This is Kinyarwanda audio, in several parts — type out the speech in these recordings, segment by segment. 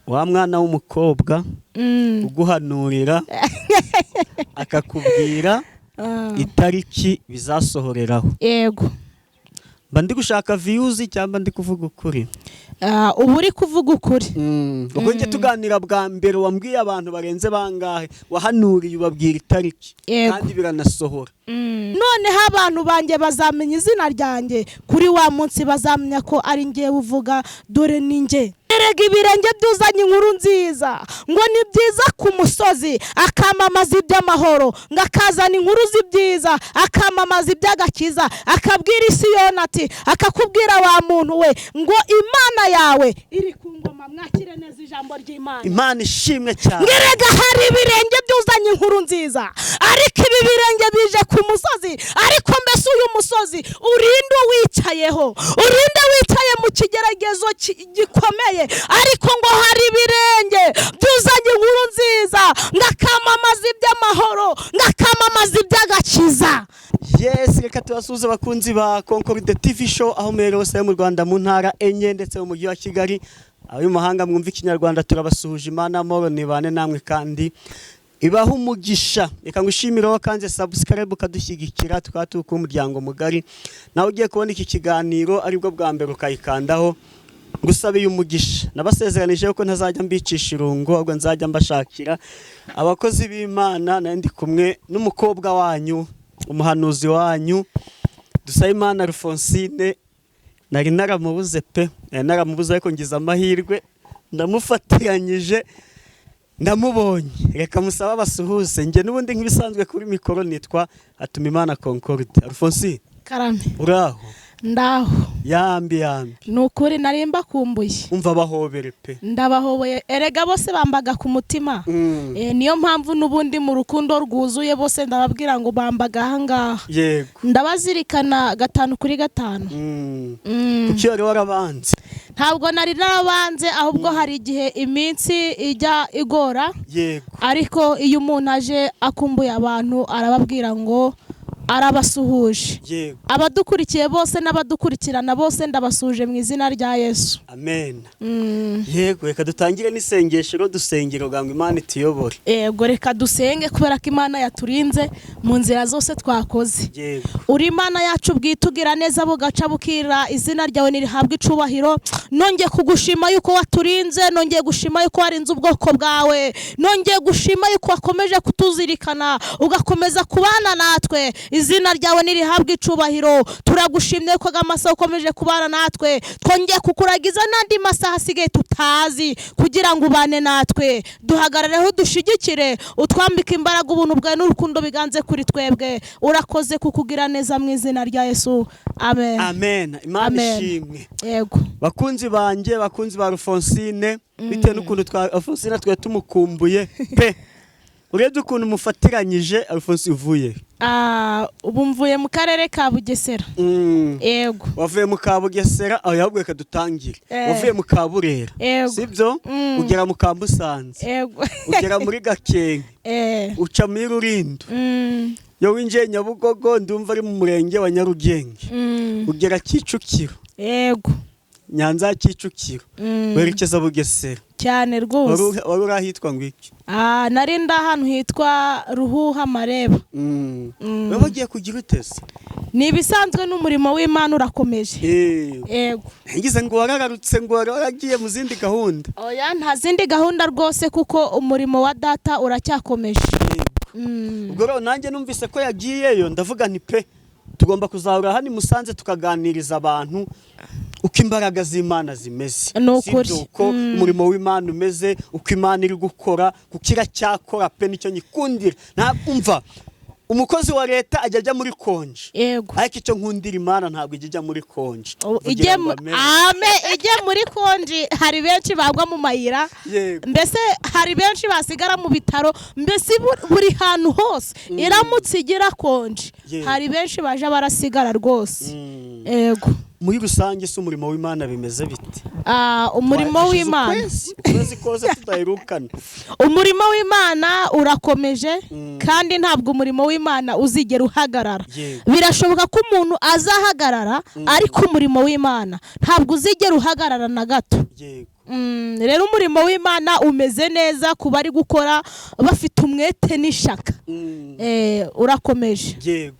wa mwana w'umukobwa uguhanurira akakubwira itariki bizasohoreraho. Yego. Mba ndi gushaka views cyangwa ndi kuvuga ukuri? Ubu uri kuvuga ukuri. Ubwo nge tuganira bwa mbere wambwiye abantu barenze bangahe wahanuriye ubabwira itariki kandi biranasohora. Noneho abantu banjye bazamenya izina ryanjye kuri wa munsi, bazamenya ko ari ngiye uvuga dore ni nge. Erega ibirenge byuzanye inkuru nziza ngo ni byiza ku musozi akamamaza iby'amahoro, ngo akazana inkuru z'ibyiza akamamaza iby'agakiza, akabwira Isiyoni ati, akakubwira wa muntu we ngo Imana yawe iri ku ngoma. Mwakire neza ijambo ry'Imana. Imana ishimwe cyane. Ngerega hari ibirenge byuzanye inkuru nziza, ariko ibi birenge bije ku musozi. Ariko mbese uyu musozi urinde wicayeho, urinde wicaye mu kigeragezo gikomeye, ariko ngo hari ibirenge byuzanye inkuru nziza, ngakamamaza iby'amahoro, ngakamamaza iby'agakiza. Yes, reka tubasuhuze abakunzi ba Concord TV show aho muherereye hose mu Rwanda, mu ntara enye ndetse mu mujyi wa Kigali. Ayo mahanga mwumva ikinyarwanda turabasuhuje. Imana amahoro nibane namwe kandi ibaho umugisha. Reka ngushimireho kandi subscribe ukadushyigikira tukatuka umuryango mugari. Nawe ugiye kubona iki kiganiro aribwo bwa mbere ukayikandaho, ngusabiye umugisha. Nabasezeranije ko ntazajya mbicisha irungo, ahubwo nzajya mbashakira abakozi b'Imana. Nandi kumwe n'umukobwa wanyu, umuhanuzi wanyu Dusabimana Alphonsine. Nari naramubuze pe, naramubuze ariko ngize amahirwe ndamufatiranyije ndamubonye. Reka musaba basuhuze. Nge nubundi nk'ibisanzwe kuri mikoro nitwa Hatumimana Concord. Alphonsine karame, uraho? Ndaho. Yambi Nukuri narimba kumbuye. Umva bahobere pe. Ndabahoboye. Erega bose bambaga ku mutima. Niyo mpamvu nubundi mu rukundo rwuzuye bose ndababwira ngo bambaga ahangaha. Yego. Ndabazirikana 5 kuri 5. Kuki wari warabanze? Ntabwo nari narabanze, ahubwo hari igihe iminsi ijya igora. Yego. Ariko iyo umuntu aje akumbuye abantu arababwira ngo arabasuhuje. Yego. Abadukurikiye bose n'abadukurikirana bose ndabasuje mu izina rya Yesu. Amen. Yego, reka dutangire n'isengeshero dusengero ngo Imana ituyobore. Yego, reka dusenge kubera ko Imana yaturinze mu nzira zose twakoze. Yego. Uri Imana yacu bwitugira neza bugaca bukira, izina ryawe nirihabwe icubahiro. Nongeye kugushima yuko waturinze, nongeye gushima yuko warinze ubwoko bwawe, nongeye gushima yuko wakomeje kutuzirikana ugakomeza kubana natwe. Izina ryawe nirihabwe icubahiro. Turagushimye ko amasaha ukomeje kubana natwe, twongeye kukuragiza nandi masaha asigaye tutazi kugira ngo ubane natwe. Duhagarareho dushigikire, utwambike imbaraga, ubuntu bwawe n'urukundo biganze kuri twebwe. Urakoze kukugira neza mu izina rya Yesu. Amen. Amen. Imana ishimwe. Yego. Bakunzi banjye, bakunzi ba Alphonsine, bitewe n'ukuntu twa Alphonsine twe tumukumbuye pe. Urebye ukuntu mufatiranyije Alphonsine uvuye. Ubu mvuye mu karere ka Bugesera. Yego. Wavuye mu ka Bugesera, aho yabwiye ka dutangire. Wavuye mu ka Burera. Sibyo? Ugera mu ka Musanze. Yego. Ugera muri Gakenke. Uca muri Rulindo. Yo winjiye Nyabugogo, ndumva ari mu murenge wa Nyarugenge. Ugera Kicukiro. Yego. Nyanza Kicukiro. Werekeza Bugesera. Cyane rwose. Wari urahitwa ngwiki? Nari ndahantu hitwa Ruhuha Mareba. Wewe ugiye kugira utese? Ni ibisanzwe n'umurimo w'Imana urakomeje. Yego. Ngize ngo waragarutse ngo waragiye mu zindi gahunda. Oya, nta zindi gahunda rwose kuko umurimo wa data uracyakomeje. Ubwo rero nanjye numvise ko yagiyeyo, ndavuga nti pe tugomba kuzahura hano Musanze tukaganiriza abantu uko imbaraga z'Imana zimeze. Nukuri. Uko umurimo w'Imana umeze, uko Imana iri gukora, kukira cyakora pe nicyo nyikundira. Ntabwo umukozi wa leta ajya muri konje. Yego. Ariko icyo nkundira Imana ntabwo ijya muri konje. Ijye muri konje. Hari benshi bagwa mu mayira. Mbese hari benshi basigara mu bitaro. Mbese buri hantu hose iramutse igira konje. Hari benshi baje barasigara rwose. Yego. muri rusange se umurimo w'Imana bimeze bite? Umurimo w'Imana ukwezi koze tudaherukana. Umurimo w'Imana urakomeje kandi ntabwo umurimo w'Imana uzigera uhagarara. Birashoboka ko umuntu azahagarara ariko umurimo w'Imana ntabwo uzigera uhagarara na gato. Rero umurimo w'Imana umeze neza ku bari gukora bafite umwete n'ishaka. Urakomeje. Yego.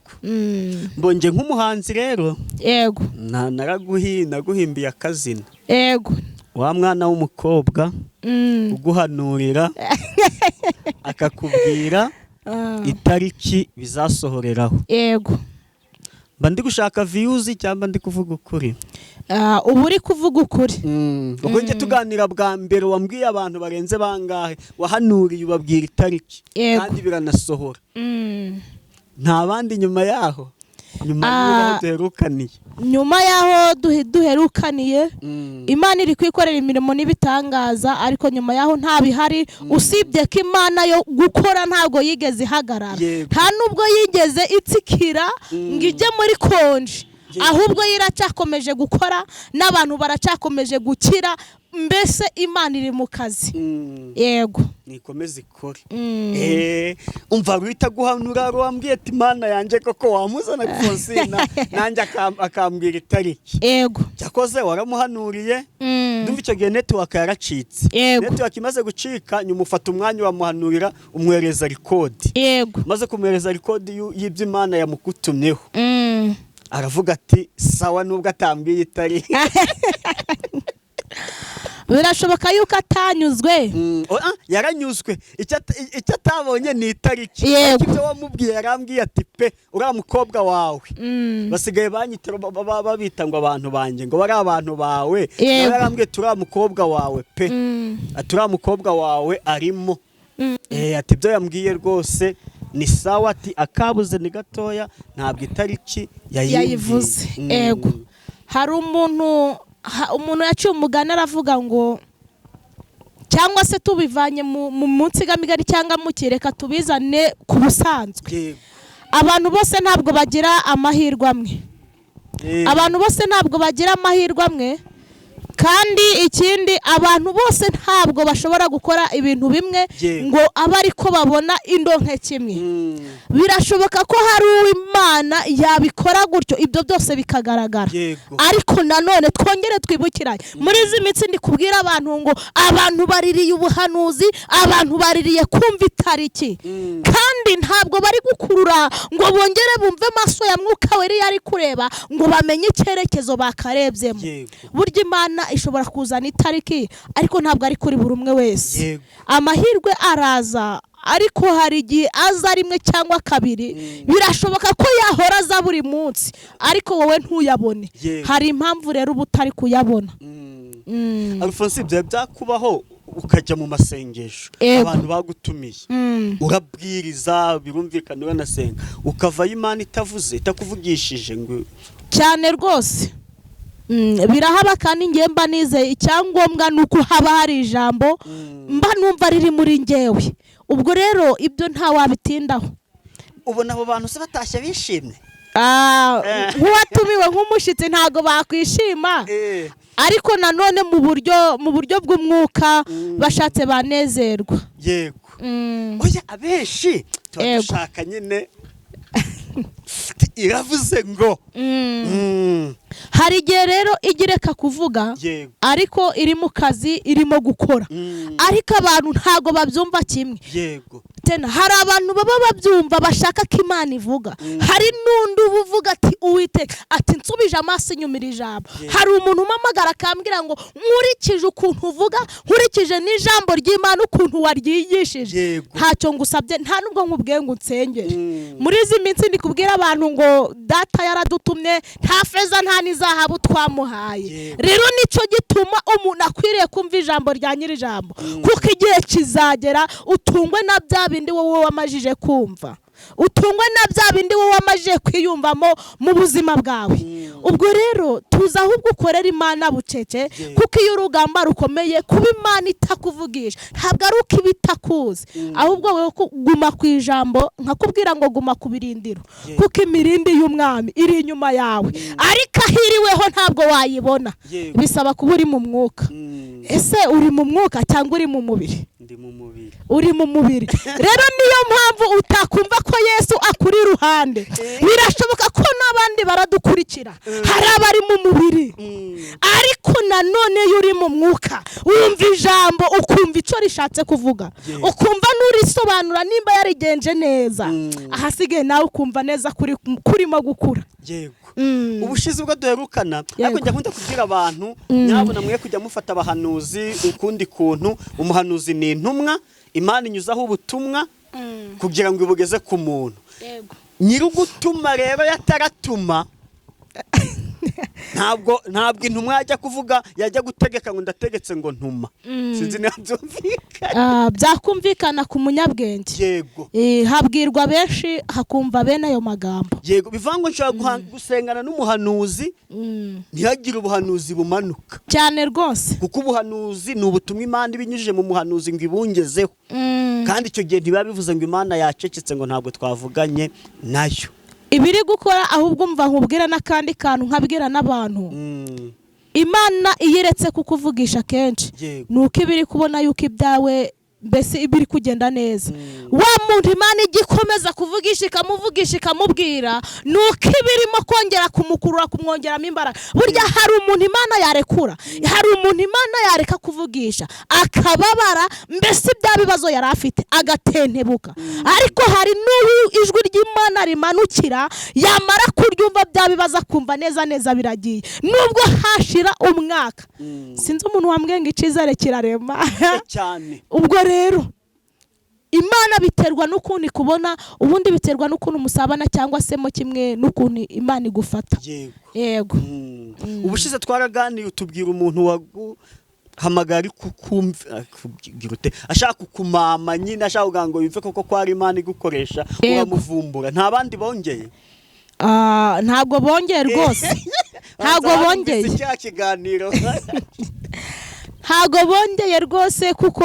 Mbonje nk'umuhanzi rero. Yego. Naguhimbiye akazina. Yego. Wa mwana w'umukobwa uguhanurira akakubwira itariki bizasohoreraho. Yego. Mba ndi gushaka views cyangwa ndi kuvuga ukuri? Ubu uri kuvuga ukuri. Ubwo nje tuganira bwa mbere wambwiye abantu barenze bangahe wahanuriye ubabwira itariki kandi biranasohora. Nta bandi nyuma yaho duherukaniye. Nyuma yaho duherukaniye Imana iri kwikorera imirimo n'ibitangaza ariko nyuma yaho nta bihari usibye ko Imana yo gukora ntabwo yigeze ihagarara. Nta nubwo yigeze itsikira ngo ijye muri konje. Ahubwo yiracyakomeje gukora n'abantu baracyakomeje gukira mbese Imana iri mu kazi. Yego. Nikomeze ikore. Umva wita guhanura wambwiye ati Imana yanje koko wamuzana Alphonsine nanjye akambwira itariki. Yego. Cyakoze waramuhanuriye. Ndumva icyo gihe network yaracitse. Network imaze gucika nyuma ufata umwanya wamuhanurira umwereza record. Yego. Maze kumwereza record y'ibyo Imana yamukutumyeho. Aravuga ati sawa nubwo atambwiye itariki. Birashoboka yuko atanyuzwe. Yaranyuzwe. Icyo atabonye ni itariki. Ibyo wamubwiye yarambwiye ati pe uriya mukobwa wawe. Basigaye banyitira babita ngo abantu banjye ngo bari abantu bawe. Yarambwiye turiya mukobwa wawe pe. Turiya mukobwa wawe arimo. Ati ibyo yambwiye rwose ni sawa ati akabuze ni gatoya ntabwo itariki yayivuze. Ego. Hari umuntu yaciye umugani aravuga ngo cyangwa se tubivanye mu munsi gamigari cyangwa mukireka tubizane ku busanzwe. Abantu bose ntabwo bagira amahirwe amwe. Abantu bose ntabwo bagira amahirwe amwe kandi ikindi abantu bose ntabwo bashobora gukora ibintu bimwe ngo abe ariko babona indonke kimwe. Birashoboka ko hari uw'Imana yabikora gutyo ibyo byose bikagaragara. Ariko nanone twongere twibukiranye muri izi mitsi ndi kubwira abantu ngo abantu baririye ubuhanuzi, abantu baririye kumva itariki kandi ntabwo bari gukurura ngo bongere bumve amaso ya Mwuka Wera yari kureba ngo bamenye icyerekezo bakarebyemo. Burya Imana ishobora kuzana itariki ariko ntabwo ari kuri buri umwe wese. Amahirwe araza ariko hari igihe aza rimwe cyangwa kabiri. Birashoboka ko yahora aza buri munsi ariko wowe ntuyabone. Hari impamvu rero uba utari kuyabona. Alphonsine byakubaho ukajya mu masengesho abantu bagutumiye urabwiriza birumvikana uranasenga ukavayo Imana itavuze itakuvugishije ngo cyane rwose. Birahaba kandi ngiye mba nizeye icyangombwa nuko haba hari ijambo mba numva riri muri ngewe. Ubwo rero ibyo nta wabitindaho. Ubona abo bantu se batashye bishimye? Nk'uwatumiwe nk'umushitsi ntago bakwishima. Ariko nanone mu buryo bw'umwuka bashatse banezerwa. Yego. Oya abeshi turashaka nyine iravuze ngo hari igihe rero igireka kuvuga ariko iri mu kazi irimo gukora ariko abantu ntago babyumva kimwe. Hari abantu baba babyumva bashaka ko Imana ivuga. Hari n'undi uvuga ati Uwiteka ati nsubije amaso inyuma ijambo. Hari umuntu umamagara akambwira ngo nkurikije ukuntu uvuga nkurikije n'ijambo ry'Imana ukuntu waryigishije ntacyo ngusabye nta nubwo nkubwiye ngo nsengere. Muri izi minsi ndi kubwira abantu ngo data yaradutumye nta feza nta n'izahabu twamuhaye. Rero nicyo gituma umuntu akwiriye kumva ijambo rya nyir'ijambo kuko igihe kizagera utungwe na bya bindi wowe wamajije kumva. utungwe na bya bindi wowe wamajije kwiyumvamo mu buzima bwawe. Ubwo rero tuza ahubwo ukorera Imana bucece, kuko iyo urugamba rukomeye kuba Imana itakuvugisha ntabwo ari uko iba itakuzi, ahubwo wowe guma ku ijambo, nkakubwira ngo guma ku birindiro, kuko imirindi y'umwami iri inyuma yawe, ariko ahiriweho ntabwo wayibona, bisaba kuba uri mu mwuka. Ese uri mu mwuka cyangwa uri mu mubiri? Ndi mu mubiri. Uri mu mubiri. Rero niyo mpamvu utakumva ko Yesu akuri iruhande. Birashoboka ko n'abandi baradukurikira, hari abari mu mubiri, ariko nanone iyo uri mu mwuka wumva ijambo, ukumva icyo rishatse kuvuga, ukumva n'urisobanura nimba yarigenje neza, ahasigaye nawe ukumva neza kurimo gukura. Yego. Ubushize ubwo duherukana, ariko njya nkunda kugira abantu nyabona mwe kujya mufata abahanuzi ukundi kuntu. Umuhanuzi ni intumwa Imana inyuzaho ubutumwa kugira ngo ibugeze ku muntu. Yego. Nyirugutuma rero yataratuma ntabwo intumwa yajya kuvuga, yajya gutegeka ngo ndategetse ngo ntuma. Sinzi nabyumvikana. Byakumvikana ku munyabwenge. Yego. Habwirwa benshi hakumva bene ayo magambo. Yego, bivango nshobora gusengana n'umuhanuzi ntihagire ubuhanuzi bumanuka cyane rwose, kuko ubuhanuzi ni ubutumwa Imana ibinyujije mu muhanuzi ngo ibungezeho. Kandi icyo gihe ntibiba bivuze ngo Imana yacecetse ngo ntabwo twavuganye nayo. Ibiri gukora ahubwo mva nkubwira n'akandi kantu nkabwira n'abantu. Imana iyiretse kukuvugisha kenshi nuko ibiri kubona yuko ibyawe mbese ibiri kugenda neza. Wa muntu Imana igikomeza kuvugisha ikamubwira nuko ibirimo kongera kumukurura, kumwongeramo imbaraga. Burya hari umuntu Imana yarekura, hari umuntu Imana yareka kuvugisha akababara, mbese bya bibazo yari afite agatentebuka, ariko hari n'uyu ijwi ry'Imana rimanukira, yamara kuryumva bya bibazo akumva neza biragiye, nubwo hashira umwaka. Sinzi umuntu wambwiye ngo icizere kirarema cyane. Ubwo rero Imana biterwa n'ukuntu kubona, ubundi biterwa n'ukuntu musabana, cyangwa se mo kimwe n'ukuntu Imana igufata. Yego. Ubushize twaraganiye utubwira umuntu waguhamagara kukumva ashaka kukumama nyine, ashaka kugira ngo yumve koko kwari Imana igukoresha, uramuvumbura. Nta bandi bongeye? Ntabwo bongeye rwose. Ntabwo bongeye. Iki kiganiro ntabwo bongeye rwose, kuko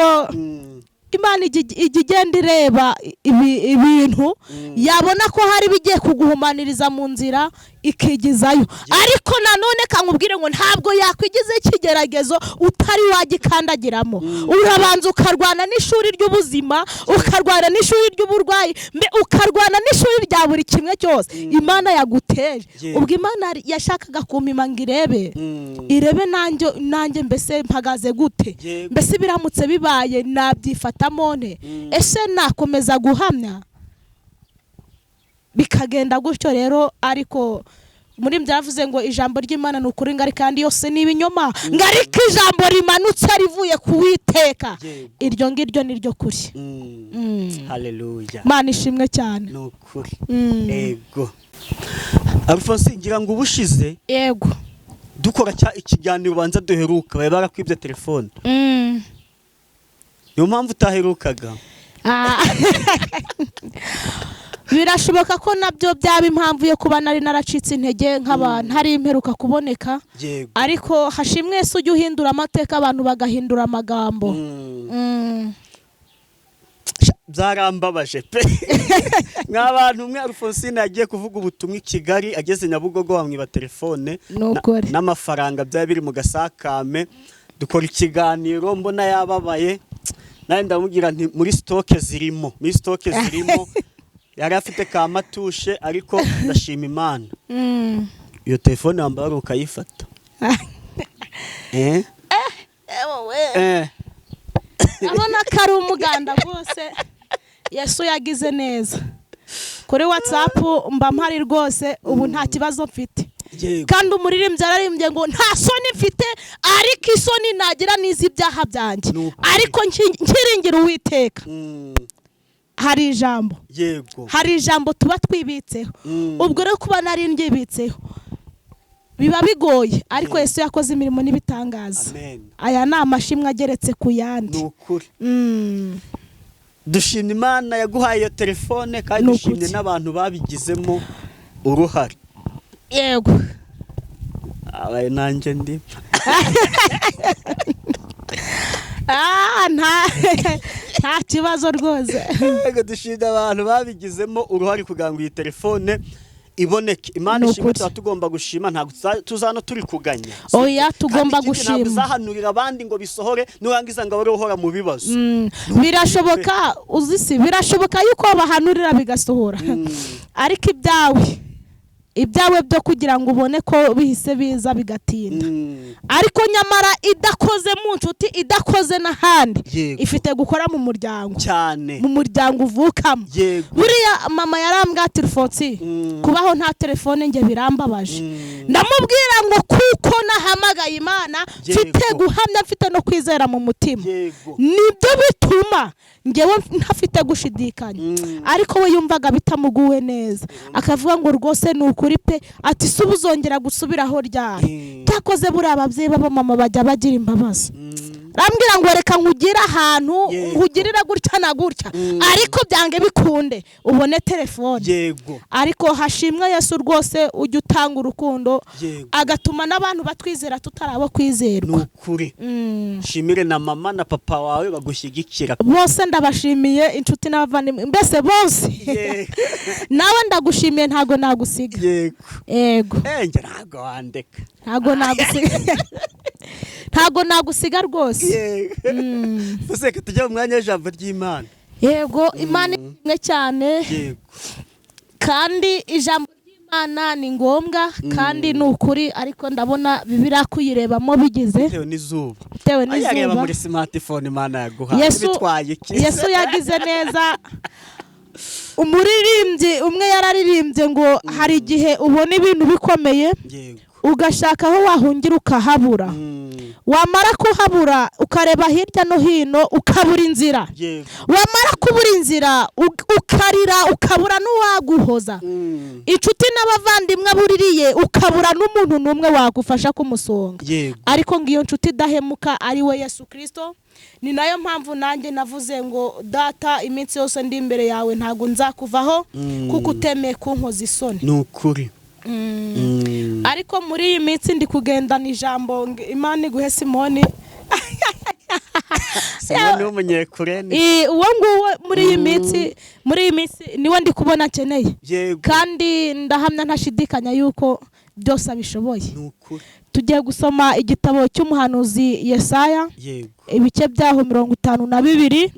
Imana igenda ireba ibintu, yabona ko hari bigiye kuguhumaniriza mu nzira ikigizayo. Ariko nanone kankubwire ngo ntabwo yakwigize ikigeragezo utari wagikandagiramo. Urabanza ukarwana n'ishuri ry'ubuzima, ukarwana n'ishuri ry'uburwayi, ukarwana n'ishuri rya buri kimwe cyose Imana yaguteje. Ubwo Imana yashakaga kumpima ngo irebe nanjye mbese mpagaze gute, mbese biramutse bibaye nabyifatamo nte, ese nakomeza guhamya bikagenda gutyo. Rero ariko muri byaravuze ngo ijambo ry'Imana ni ukuri ngari kandi yose ni ibinyoma, ngariko ijambo rimanutse rivuye kuwiteka, iryo ngiryo niryo kuri. Haleluya. Mana ishimwe cyane. Ni ukuri. Yego. Alphonse, ngira ngo ubushize yego dukora ikiganiro banza duheruka bari barakwibye telefone. Yo mpamvu utaherukaga. Birashoboka ko nabyo byaba impamvu yo kuba nari naracitse intege nk'abantu hari imperuka kuboneka. Ariko hashimwe Yesu ujye uhindura amateka, abantu bagahindura amagambo. Byarambabaje pe. Nk'abantu umwe Alphonsine yagiye kuvuga ubutumwa i Kigali, ageze Nyabugogo bamwiba telefone n'amafaranga byaba biri mu gasakame. Dukora ikiganiro mbona yababaye, nari ndamubwira nti muri stoke zirimo yari afite ka matushe, ariko ndashima Imana iyo telefone wambara ukayifata. Abona kari umuganda rwose. Yesu yagize neza. Kuri WhatsApp mba mpari rwose, ubu nta kibazo mfite. Kandi umuririmbyi ararimbye ngo nta soni mfite, ariko isoni nagira n'iz'ibyaha byanjye, ariko nkiringira Uwiteka. Hari ijambo. Yego. Hari ijambo tuba twibitseho. Ubwo rero kuba nari ndyibitseho biba bigoye, ariko Yesu yakoze imirimo n'ibitangaza. Aya ni amashimwe ageretse ku yandi. Ni ukuri. dushimye Imana yaguhaye iyo telefone kandi dushimye n'abantu babigizemo uruhare. Yego. Abaye nanjye ndi. Nta kibazo rwose. Yego dushimye abantu babigizemo uruhare kugira ngo iyi telefone iboneke. Imana ishimwe, tugomba gushima, ntabwo tuzano turi kuganya. Oya, tugomba gushima. Ntabwo zahanurira abandi ngo bisohore nurangiza ngo barohora mu bibazo. Birashoboka uzisi, birashoboka yuko bahanurira bigasohora. Ariko ibyawe byo kugira ngo ubone ko bihise biza bigatinda. Ariko nyamara idakoze mu nshuti, idakoze n'ahandi, ifite gukora mu muryango cyane, mu muryango uvukamo. Buriya mama yarambwira ati Rufotsi, kubaho nta telefone nge birambabaje. Ndamubwira ngo kuko nahamagaye Imana, mfite guhamya, mfite no kwizera mu mutima, nibyo bituma ngewe ntafite gushidikanya. Ariko we yumvaga bitamuguwe neza, akavuga ngo rwose ni ukuri pe, ati subuzongera gusubiraho ryari. Cyakoze buriya ababyeyi b'abamama bajya bagira imbabazi. Rambwira ngo reka nkugire ahantu nkugirira gutya na gutya, ariko byange bikunde ubone telefone. Ariko hashimwe Yesu rwose, ujya utanga urukundo agatuma n'abantu batwizera tutarabo kwizerwa. Nukuri shimire na mama na papa wawe bagushyigikira bose, ndabashimiye inshuti n'abavandimwe mbese bose. Nawe ndagushimiye, ntago nagusiga. Yego ntago wandeka, ntago nagusiga rwose. Fuseka tujya mu mwanya w'ijambo ry'Imana. Yego, Imana imwe cyane, kandi ijambo ry'Imana ni ngombwa kandi ni ukuri. Ariko ndabona Bibiliya kuyirebamo bigize bitewe n'izuba, ayareba muri smartphone Imana yaguhaye bitwaye iki. Yesu yagize neza. Umuririmbyi umwe yararirimbye ngo hari igihe ubona ibintu bikomeye ugashaka aho wahungira ukahabura, wamara kuhabura ukareba hirya no hino ukabura inzira, wamara kubura inzira ukarira ukabura n'uwaguhoza, inshuti n'abavandimwe buririye ukabura n'umuntu n'umwe wagufasha kumusonga. Ariko ngiyo nshuti idahemuka ari we Yesu Kristo. Ni nayo mpamvu nanjye navuze ngo data, iminsi yose ndi imbere yawe ntago nzakuvaho kuko utemeye kunkoza isoni. Nukuri. Ariko muri iyi minsi ndi kugendana ijambo Imana iguhe Simoni. Simoni w'umunyekureni. Uwo nguwo muri iyi minsi niwe ndi kubona akeneye, kandi ndahamya ntashidikanya yuko byose abishoboye. Tugiye gusoma igitabo cy'umuhanuzi Yesaya, ibice byaho 52.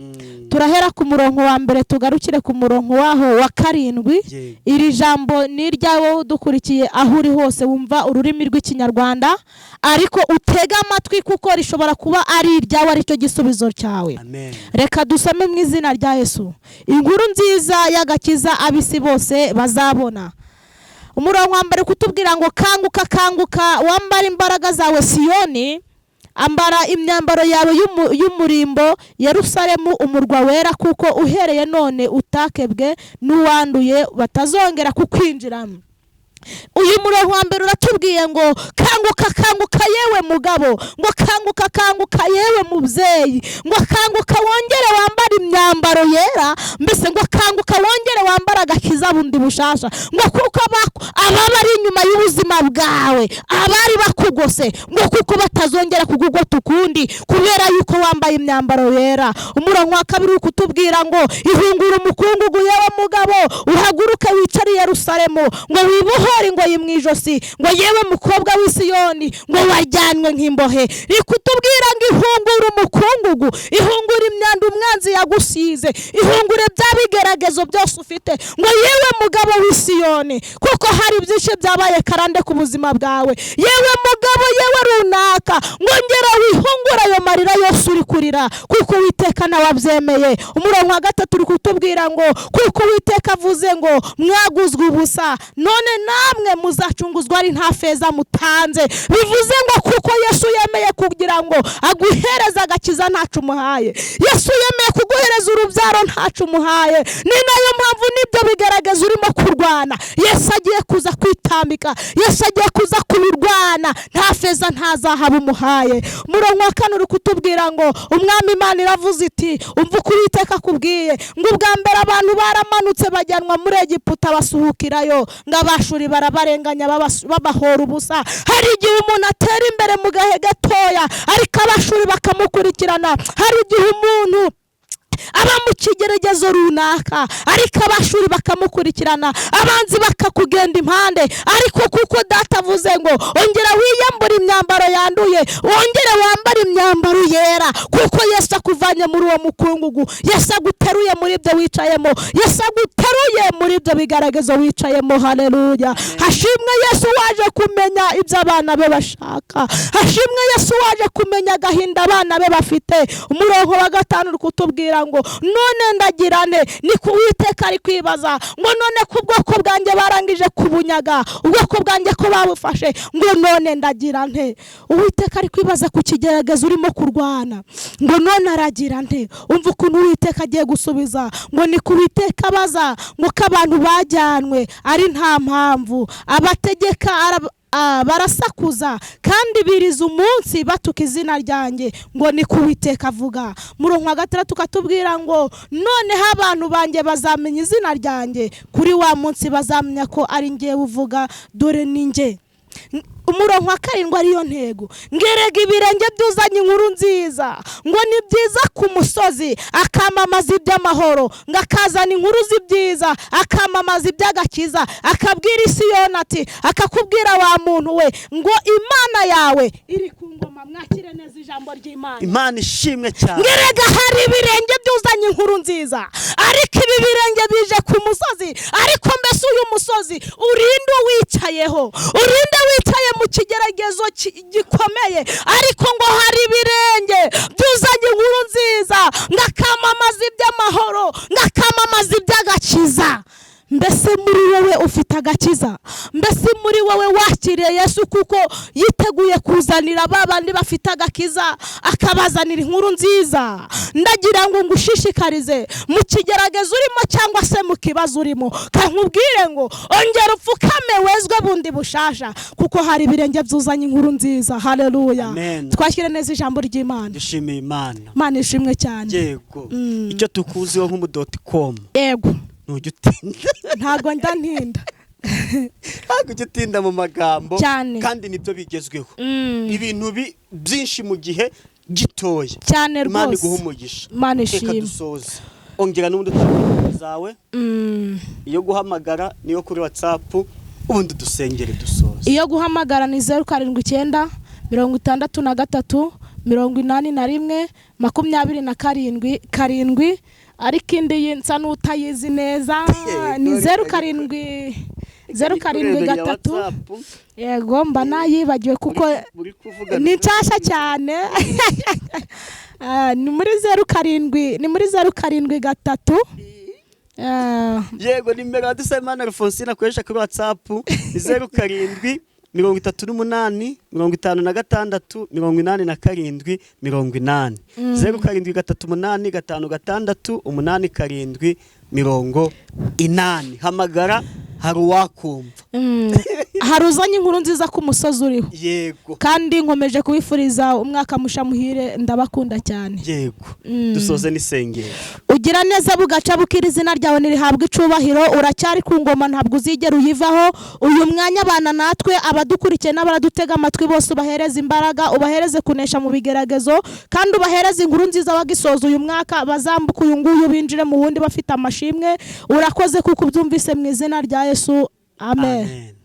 Turahera ku murongo wa mbere tugarukire ku murongo waho wa 7. Iri jambo ni iryawe udukurikiye aho uri hose wumva ururimi rw'Ikinyarwanda, ariko utega amatwi kuko rishobora kuba ari iryawe, aricyo gisubizo cyawe. Reka dusome mu izina rya Yesu. Inkuru nziza y'agakiza abisi bose bazabona. Umurongo wa mbere kutubwira ngo kanguka kanguka wambara imbaraga zawe Siyoni, ambara imyambaro yawe y'umurimbo Yerusalemu umurwa wera, kuko uhereye none utakebwe n'uwanduye batazongera kukwinjiramo. Uyu murongo wa mbere uratubwiye ngo kanguka kanguka yewe mugabo, ngo kanguka kanguka yewe mubyeyi, ngo kanguka wongere wambara imyambaro yera, mbese ngo kanguka wongere wambara agakiza bundi bushasha, ngo kuko ababa ari inyuma y'ubuzima bwawe, abari bakugose, ngo kuko batazongera kugugota ukundi kubera yuko wambaye imyambaro yera. Umurongo wa kabiri kutubwira ngo ihungura umukungugu yewe mugabo, uhaguruke wicare i Yerusalemu, ngo wibohore ingoyi mu ijosi, ngo yewe mukobwa w'i Siyoni, ngo wajyanwe nk'imbohe. Rikutubwira ngo ihungura umukungugu, ihungura imyanda umwanzi yagusize, ihungure bya bigeragezo byose ufite, ngo yewe mugabo w'i Siyoni, kuko hari byinshi byabaye karande ku buzima bwawe. Yewe mugabo, yewe runaka, ngongera wihungura ayo marira yose uri kurira, kuko Uwiteka nawe abyemeye. Umurongo wa 3 uri kutubwira ngo kuko Uwiteka avuze ngo mwaguzwe ubusa, none namwe muzacunguzwa ari nta feza mutanze. Bivuze ngo kuko Yesu yemeye kugira ngo aguhereza agakiza ntacu umuhaye, Yesu yemeye kuguhereza urubyaro ntacu umuhaye. Ni nayo mpamvu nibyo bigaragaza urimo kurwana, Yesu agiye kuza kwitaba kubyambika. Yesu agiye kuza kubirwana, nta feza nta zahabu umuhaye. Umurongo wa 4 uri kutubwira ngo umwami Imana iravuze iti umva uko Uwiteka akubwiye ngo ubwa mbere abantu baramanutse bajyanwa muri Egiputa basuhukirayo, ngo Abashuri barabarenganya babahora ubusa. Hari igihe umuntu atera imbere mu gahe gatoya ariko Abashuri bakamukurikirana. Hari igihe umuntu aba mu kigeragezo runaka ariko Abashuri bakamukurikirana, abanzi bakakugenda impande, ariko kuko data avuze ngo ongera wiyambure imyambaro yanduye, wongere wambare imyambaro yera, kuko Yesu akuvanye muri uwo mukungugu, Yesu aguteruye muri ibyo wicayemo, Yesu aguteruye muri ibyo bigaragazo wicayemo. Haleluya. Hashimwe Yesu waje kumenya ibyo abana be bashaka, hashimwe Yesu waje kumenya agahinda abana be bafite. Umurongo wa 5 uri kutubwira ngo none ndagirane, ni ku Uwiteka ari kwibaza ngo none ku bwoko bwanjye barangije kubunyaga, ubwoko bwanjye ko babufashe, ngo none ndagirane. Uwiteka ari kwibaza ku kigeragezo urimo kurwana, ngo none aragira nte. Umva ukuntu Uwiteka agiye gusubiza ngo ni ku Uwiteka abaza ngo ko abantu bajyanwe ari nta mpamvu, abategeka barasakuza kandi biriza umunsi batuka izina ryanjye, ngo ni ku Uwiteka avuga. Murongo wa 6 tukatubwira ngo noneho abantu banjye bazamenya izina ryanjye, kuri wa munsi bazamenya ko ari njyewe uvuga, dore ni njye. Umurongo wa 7 ariyo ntego, ngerega ibirenge byuzanye inkuru nziza, ngo ni byiza ku musozi akamamaza iby'amahoro, ngo akazana inkuru z'ibyiza akamamaza iby'agakiza, akabwira Isiyoni ati, akakubwira wa muntu we ngo Imana yawe iri ku ngoma. Mwakire neza ijambo ry'Imana. Imana ishimwe cyane. Ngerega hari ibirenge byuzanye inkuru nziza, ariko ibi birenge bije ku musozi, ariko mbese uyu musozi urinde wicayeho, urinde wicaye mu kigeragezo gikomeye, ariko ngo hari ibirenge byuzanye inkuru nziza, ngakamamaza iby'amahoro, ngakamamaza iby'agakiza. Mbese muri wowe ufite agakiza? Mbese muri wowe wakiriye Yesu kuko yiteguye kuzanira babandi bafite agakiza, akabazanira inkuru nziza? Ndagira ngo ngushishikarize mu kigeragezo urimo cyangwa se mu kibazo urimo, kankubwire ngo ongera upfukame wezwe bundi bushasha, kuko hari ibirenge byuzanye inkuru nziza. Haleluya. Twakire neza ijambo ry'Imana. Dushimiye Imana. Imana ishimwe cyane. Yego. Icyo tukuziho nk'umu.com. Yego. Ntujya utinda. Ntago ndantinda. Ntago ujya utinda mu magambo cyane, kandi nibyo bigezweho. Ibintu byinshi mu gihe gitoya cyane rwose. Imana iguha umugisha. Imana ishimwe. Reka dusoze. Ongera n'ubundi utabona zawe. Iyo guhamagara niyo kuri WhatsApp, ubundi dusengere dusoze. Iyo guhamagara ni 079 63 81 27 ariko indi yinsa n'utayizi neza ni 073. Yego mba nayibagiwe kuko ni nshyashya cyane. Ni muri 073. Yego nimero Dusemana Alphonsine akoresha kuri WhatsApp ni 07 38 56 87 80 0738 56 hamagara hari uwakumva. Hari uzanye inkuru nziza ku musozi uriho. Yego. Kandi nkomeje kubifuriza umwaka mushamuhire, ndabakunda cyane. Yego. Dusoze n'isengero. Ugira neza bugaca bukira izina ryawe nirihabwa icubahiro, uracyari ku ngoma ntabwo uzigera uyivaho. Uyu mwanya abana natwe abadukurikiye n'abaradutega amatwi bose ubahereza imbaraga, ubahereze kunesha mu bigeragezo, kandi ubahereze inkuru nziza wagisoza uyu mwaka, bazambuka uyu nguyu binjire mu wundi bafite amashimwe. Urakoze kuko ubyumvise mu izina rya Yesu. Amen.